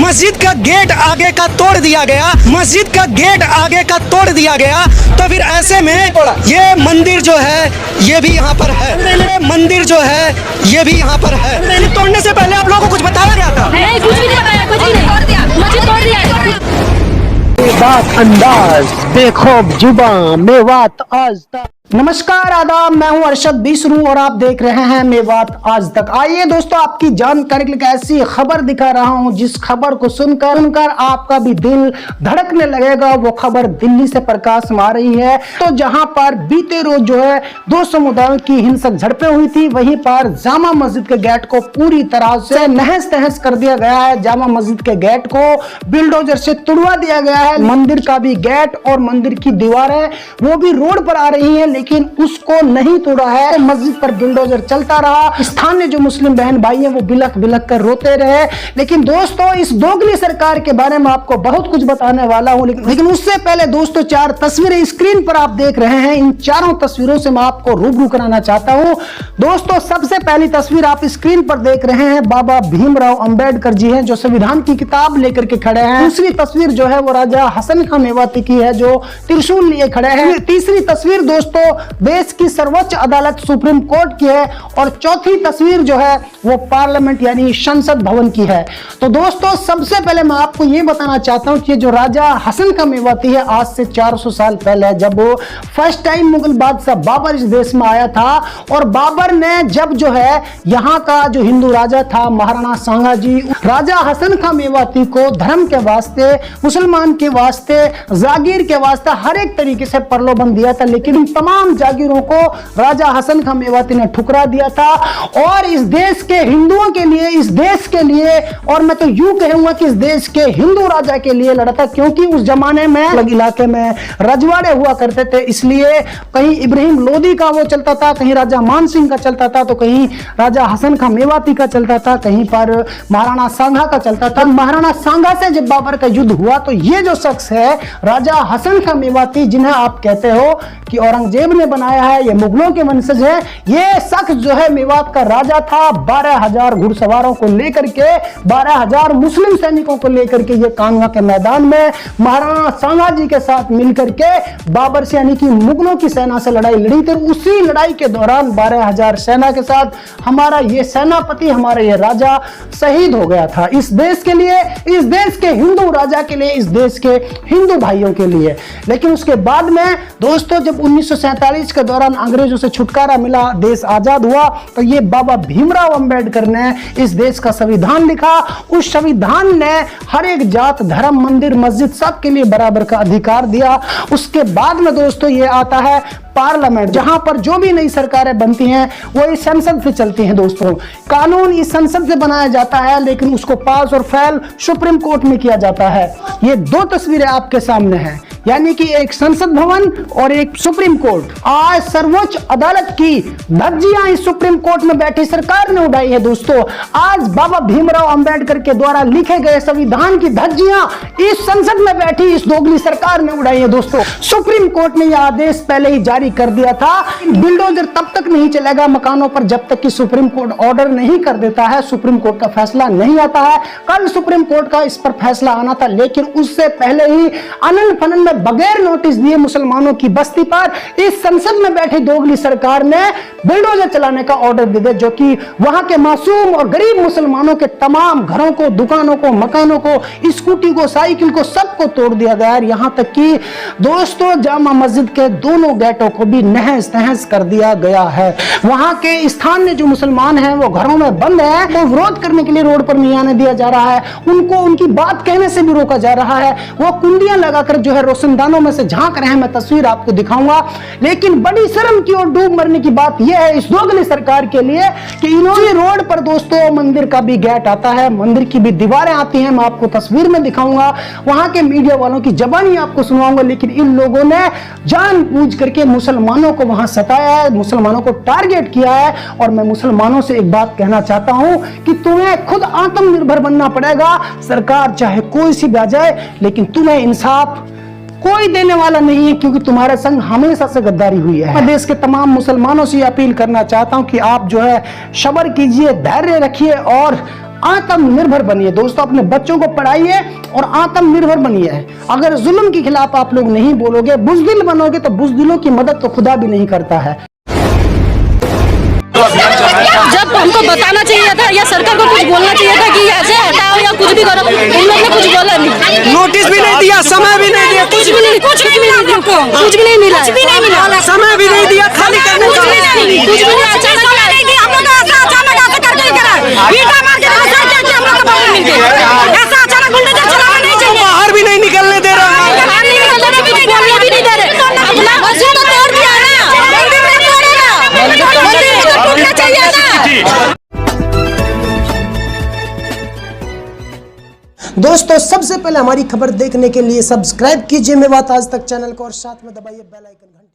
मस्जिद का गेट आगे का तोड़ दिया गया, मस्जिद का गेट आगे का तोड़ दिया गया। तो फिर ऐसे में ये मंदिर जो है ये भी यहाँ पर है, मंदिर जो है ये भी यहाँ पर है। तोड़ने से पहले आप लोगों को कुछ बताया गया था? नहीं, कुछ भी नहीं बताया, कुछ भी नहीं। तोड़ दिया, मस्जिद तोड़ दिया। बात अंदाज देखो जुबा मेवात आज तक। नमस्कार आदाब, मैं हूं अरशद बिसरू और आप देख रहे हैं मेवात आज तक। आइए दोस्तों, आपकी जानकारी के लिए ऐसी खबर दिखा रहा हूं जिस खबर को सुनकर आपका भी दिल धड़कने लगेगा। वो खबर दिल्ली से प्रकाश में आ रही है। तो जहां पर बीते रोज जो है दो समुदायों की हिंसक झड़पें हुई थी, वहीं पर जामा मस्जिद के गेट को पूरी तरह से नहस तहस कर दिया गया है। जामा मस्जिद के गेट को बिल्डोजर से तुड़वा दिया गया है। मंदिर का भी गेट और मंदिर की दीवारें वो भी रोड पर आ रही है, लेकिन उसको नहीं तोड़ा है। मस्जिद पर बुलडोजर चलता रहा। स्थानीय जो मुस्लिम बहन भाई हैं वो बिलख बिलख कर रोते रहे। लेकिन दोस्तों, इस दोगली सरकार के बारे में आपको बहुत कुछ बताने वाला हूं, लेकिन उससे पहले दोस्तों, चार तस्वीरें स्क्रीन पर आप देख रहे हैं। इन चारों तस्वीरों से मैं आपको रूबरू कराना चाहता हूं। दोस्तों, सबसे पहली तस्वीर आप स्क्रीन पर देख रहे हैं, बाबा भीमराव अंबेडकर जी हैं जो संविधान की किताब लेकर के खड़े हैं। दूसरी तस्वीर जो है वो राजा हसन खां मेवाती की है जो त्रिशूल लिए खड़े हैं। तीसरी तस्वीर दोस्तों देश की सर्वोच्च अदालत सुप्रीम कोर्ट की है और चौथी तस्वीर जो है वो पार्लियामेंट यानी संसद भवन की है। तो दोस्तों, सबसे पहले मैं आपको ये बताना चाहता हूं कि जो राजा हसन खां मेवाती है, आज से 400 साल पहले जब वो फर्स्ट टाइम मुगल बादशाह बाबर इस देश में आया था, और बाबर ने जब जो है यहाँ का जो हिंदू राजा था महाराणा सांगा जी, राजा हसन खां मेवाती को धर्म के वास्ते, मुसलमान के वास्ते, जागीर के वास्ते हर एक तरीके से प्रलोभन दिया था, लेकिन तमाम जागीरों को राजा हसन खां मेवाती ने ठुकरा दिया था। और इस देश के हिंदुओं के लिए, इस देश के लिए, और मैं तो यूं कहूंगा कि इस देश के हिंदू राजा के लिए लड़ा था, क्योंकि उस जमाने में अलग इलाके में रजवाड़े हुआ करते थे। इसलिए कहीं इब्राहिम लोदी का वो चलता था, कहीं राजा मान सिंह का चलता था, तो कहीं राजा हसन खां मेवाती का चलता था, कहीं पर महाराणा सांगा का चलता था। महाराणा सांगा से जब बाबर का युद्ध हुआ तो ये जो शख्स है राजा हसन खां मेवाती, जिन्हें आप कहते हो कि औरंगजेब ने बनाया है, ये मुगलों के वंशज है, ये शख्स जो है मेवात का राजा था। 12,000 घुड़सवारों को लेकर के, 12,000 मुस्लिम सैनिकों को लेकर के ये कानवा के मैदान में महाराणा सांगा जी के साथ मिलकर के बाबर से यानी कि मुगलों की सेना से लड़ाई लड़ी थी। उसी लड़ाई के दौरान 12,000 सेना के साथ हमारा ये सेनापति, हमारा ये राजा शहीद हो गया था इस देश के लिए, इस देश के हिंदू राजा के लिए, इस देश के हिंदू भाइयों के लिए। लेकिन उसके बाद में दोस्तों, जब 1947 के दौरान अंग्रेजों से छुटकारा मिला, देश आजाद हुआ, तो ये बाबा भीमराव अंबेडकर ने इस देश का संविधान लिखा। उस संविधान ने हर एक जात, धर्म, मंदिर, मस्जिद सबके लिए बराबर का अधिकार दिया। उसके बाद में दोस्तों ये आता है पार्लियामेंट, जहां पर जो भी नई सरकारें बनती हैं वो इस संसद से चलती हैं। दोस्तों, कानून इस संसद से बनाया जाता है, लेकिन उसको पास और फेल सुप्रीम कोर्ट में किया जाता है। ये दो तस्वीरें आपके सामने हैं, यानी कि एक संसद भवन और एक सुप्रीम कोर्ट। आज सर्वोच्च अदालत की धज्जियां इस सुप्रीम कोर्ट में बैठी सरकार ने उड़ाई है। दोस्तों, आज बाबा भीमराव अंबेडकर के द्वारा लिखे गए संविधान की धज्जियां इस संसद में बैठी इस दोगली सरकार ने उड़ाई है। दोस्तों, सुप्रीम कोर्ट ने यह आदेश पहले ही जारी कर दिया था, बिल्डोजर तब तक नहीं चलेगा मकानों पर जब तक कि सुप्रीम कोर्ट ऑर्डर नहीं कर देता है, सुप्रीम कोर्ट का फैसला नहीं आता है। कल सुप्रीम कोर्ट का इस पर फैसला आना था, लेकिन उससे पहले ही अनन फनन में बगैर नोटिस दिए मुसलमानों की बस्ती पर इस संसद में बैठी दोगली सरकार ने बिल्डोजर चलाने का ऑर्डर दे दिया, जो कि वहां के मासूम और गरीब मुसलमानों के तमाम घरों को, दुकानों को, मकानों को, स्कूटी को, साइकिल को, सबको तोड़ दिया गया। यहां तक कि दोस्तों जामा मस्जिद के दोनों गेटों को भी नहस तहस कर दिया गया है। वहां के स्थानीय जो मुसलमान हैं वो घरों में बंद है, तो विरोध करने के लिए रोड पर नहीं आने दिया जा रहा है, उनको उनकी बात कहने से भी रोका जा रहा है। वो कुंडियां लगाकर जो है रोशनदानों में से झांक रहे हैं, मैं तस्वीर आपको दिखाऊंगा। लेकिन बड़ी शर्म की और डूब मरने की बात यह है इस दोगली सरकार के लिए कि इन्होंने रोड पर दोस्तों मंदिर का भी गेट आता है, मंदिर की भी दीवारें आती हैं, मैं आपको तस्वीर में दिखाऊंगा, वहां के मीडिया वालों की जबानी आपको सुनाऊंगा। लेकिन इन लोगों ने जानबूझ करके मुसलमानों को वहां सताया है, मुसलमानों को टारगेट किया है। और मैं मुसलमानों से एक बात कहना चाहता हूं कि तुम्हें खुद आत्मनिर्भर बनना पड़ेगा। सरकार चाहे कोई सी भी आ जाए, लेकिन तुम्हें इंसाफ कोई देने वाला नहीं है, क्योंकि तुम्हारे संग हमेशा से गद्दारी हुई है। मैं देश के तमाम मुसलमानों से अपील करना चाहता हूं कि आप जो है सब्र कीजिए, धैर्य रखिए और आत्मनिर्भर बनिए दोस्तों, अपने बच्चों को पढ़ाइए और आत्मनिर्भर बनिए। अगर जुल्म के खिलाफ आप लोग नहीं बोलोगे, बुज़दिल बनोगे, तो बुज़दिलों की मदद तो खुदा भी नहीं करता है। जब हमको बताना चाहिए था या सरकार को कुछ बोलना चाहिए था कि ऐसे हटाओ या कुछ भी करो, इन लोग ने कुछ बोला नहीं, नोटिस भी नहीं दिया, समय भी नहीं दिया, कुछ भी नहीं मिला, कुछ भी नहीं मिला, समय भी नहीं दिया खाली करने का। कुछ भी नहीं, अचानक नहीं दिया हम लोग, ऐसा अचानक ऐसे करके नहीं करा, बीटा मार के ऐसा करके हम लोग को बाहर नहीं दिया, ऐसा अचानक बुलडोजर चलाना नहीं चाहिए, बाहर भी नहीं निकलने दे रहा है, बाहर नहीं निकलने भी नहीं दे रहे, अपना मस्जिद तो तोड़ दिया ना, मंदिर में तोड़ेगा, मंदिर तो टूटना चाहिए ना। दोस्तों सबसे पहले हमारी खबर देखने के लिए सब्सक्राइब कीजिए मेवात आज तक चैनल को और साथ में दबाइए बेल आइकन।